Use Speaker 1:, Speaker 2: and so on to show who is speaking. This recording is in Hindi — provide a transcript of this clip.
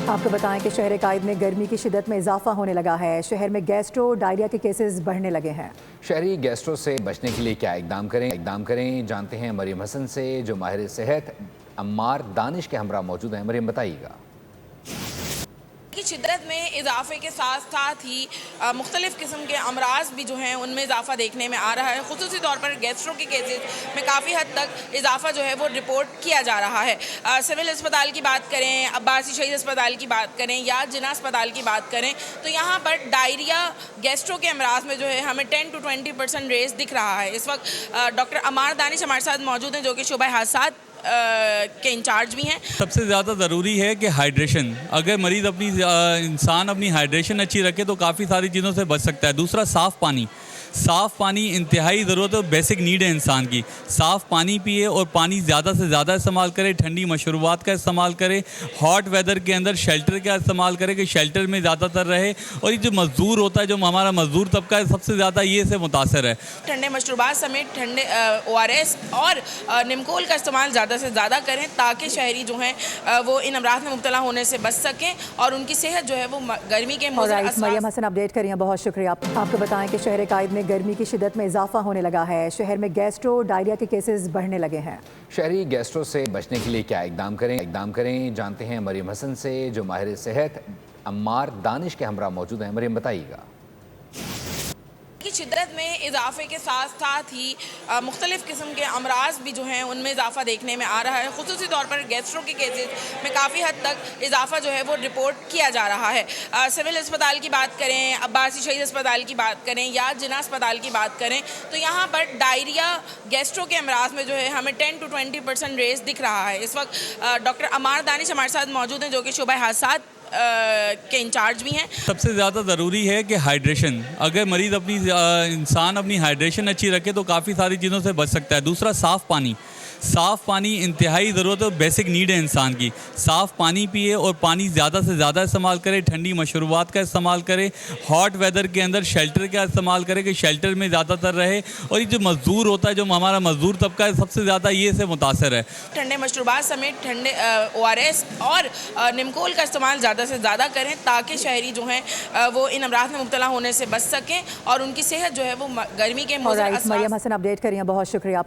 Speaker 1: आपको बताएं कि शहर कायद में गर्मी की शिद्दत में इजाफा होने लगा है। शहर में गैस्ट्रो डायरिया के केसेस बढ़ने लगे हैं।
Speaker 2: शहरी गैस्ट्रो से बचने के लिए क्या इकदाम करें जानते हैं मरियम हसन से, जो माहिर सेहत अम्मार दानिश के हमरा मौजूद हैं। मरियम, बताइएगा।
Speaker 3: की शिद्दत में इजाफे के साथ साथ ही मुख्तलिफ़ किस्म के अमराज भी जो हैं उनमें इजाफा देखने में आ रहा है। ख़ुसूसी तौर पर गैस्ट्रो के केसेस में काफ़ी हद तक इजाफा जो है वो रिपोर्ट किया जा रहा है। सिविल अस्पताल की बात करें, अब्बासी शहीद अस्पताल की बात करें या जिना अस्पताल की बात करें तो यहाँ पर डायरिया गैस्ट्रो के अमराज में जो है हमें 10 to 20% रेस दिख रहा है। इस वक्त डॉक्टर अम्मार दानिश हमारे साथ मौजूद हैं, जो कि शोबा हादसात के इंचार्ज भी हैं।
Speaker 4: सबसे ज़्यादा ज़रूरी है कि हाइड्रेशन, अगर मरीज़ इंसान अपनी हाइड्रेशन अच्छी रखे तो काफ़ी सारी चीज़ों से बच सकता है। दूसरा, साफ़ पानी इंतहाई ज़रूरत है, बेसिक नीड है इंसान की। साफ़ पानी पिए और पानी ज़्यादा से ज़्यादा इस्तेमाल करें। ठंडी मशरूबात का इस्तेमाल करें। हॉट वेदर के अंदर शेल्टर का इस्तेमाल करें कि शेल्टर में ज़्यादातर रहे। और ये जो मज़दूर होता है, जो हमारा मज़दूर तबका है, सबसे ज़्यादा ये से मुतासर है।
Speaker 3: ठंडे मशरूबात समेत ठंडे ORS और निमकोल का इस्तेमाल ज़्यादा से ज़्यादा करें ताकि शहरी जो हैं वो इन अमराज में मुब्तला होने से बच सकें और उनकी सेहत जो है वो गर्मी के
Speaker 1: मरियम हसन, अपडेट करिए, बहुत शुक्रिया। आपको बताएं कि शहर कायद में गर्मी की शिद्दत में इजाफा होने लगा है। शहर में गैस्ट्रो डायरिया के केसेस बढ़ने लगे हैं।
Speaker 2: शहरी गैस्ट्रो से बचने के लिए क्या इकदाम करें जानते हैं मरियम हसन से, जो माहिर सेहत अम्मार दानिश के हमरा मौजूद हैं। मरियम, बताइएगा।
Speaker 3: की शिद्दत में इजाफे के साथ साथ ही मुख्तलिफ़ किस्म के अमराज भी जो हैं उनमें इजाफा देखने में आ रहा है। ख़ुसूसी तौर पर गैस्ट्रो के केसेस में काफ़ी हद तक इजाफा जो है वो रिपोर्ट किया जा रहा है। सिविल अस्पताल की बात करें, अब्बासी शहीद अस्पताल की बात करें या जिना अस्पताल की बात करें तो यहाँ पर डायरिया गैस्ट्रो के अमराज में जो है हमें 10 to 20% रेस दिख रहा है। इस वक्त डॉक्टर अम्मार दानिश हमारे साथ मौजूद हैं, जो कि शोबा हादसात के इंचार्ज भी हैं।
Speaker 4: सबसे ज़्यादा ज़रूरी है कि हाइड्रेशन, अगर मरीज़ इंसान अपनी हाइड्रेशन अच्छी रखे तो काफ़ी सारी चीज़ों से बच सकता है। दूसरा, साफ़ पानी इंतहाई ज़रूरत है, बेसिक नीड है इंसान की। साफ़ पानी पिए और पानी ज़्यादा से ज़्यादा इस्तेमाल करें। ठंडी मशरूबात का इस्तेमाल करें। हॉट वेदर के अंदर शेल्टर का इस्तेमाल करें कि शेल्टर में ज़्यादातर रहे। और ये जो मज़दूर होता है, जो हमारा मज़दूर तबका है, सबसे ज़्यादा ये से मुतासर है।
Speaker 3: ठंडे मशरूबात समेत ठंडे ORS और निमकोल का इस्तेमाल ज़्यादा से ज़्यादा करें ताकि शहरी जो हैं वो इन अमराज में मुब्तला होने से बच सकें और उनकी सेहत जो है वो गर्मी के
Speaker 1: मरियम हसन, अपडेट करिए, बहुत शुक्रिया।